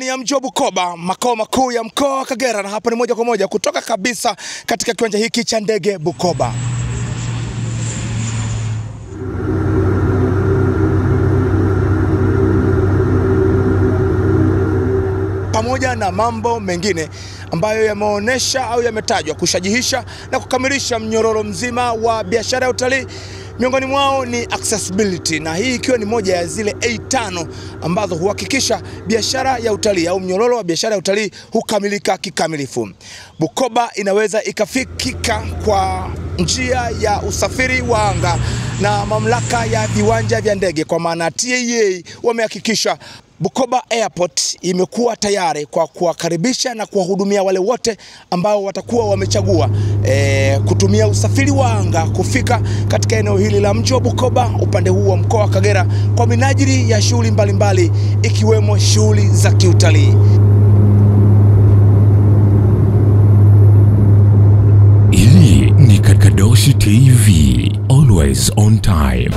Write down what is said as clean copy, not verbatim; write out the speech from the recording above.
ndani ya mji wa Bukoba, makao makuu ya mkoa wa Kagera, na hapa ni moja kwa moja kutoka kabisa katika kiwanja hiki cha ndege Bukoba. Pamoja na mambo mengine ambayo yameonesha au yametajwa kushajihisha na kukamilisha mnyororo mzima wa biashara ya utalii, miongoni mwao ni accessibility, na hii ikiwa ni moja ya zile A5 ambazo huhakikisha biashara ya utalii au mnyororo wa biashara ya utalii hukamilika kikamilifu. Bukoba inaweza ikafikika kwa njia ya usafiri wa anga, na mamlaka ya viwanja vya ndege kwa maana TAA wamehakikisha Bukoba Airport imekuwa tayari kwa kuwakaribisha na kuwahudumia wale wote ambao watakuwa wamechagua kutumia usafiri wa anga kufika katika eneo hili la mji wa Bukoba upande huu wa mkoa wa Kagera kwa minajili ya shughuli mbalimbali ikiwemo shughuli za kiutalii. Hii ni Kadoshi TV, always on time.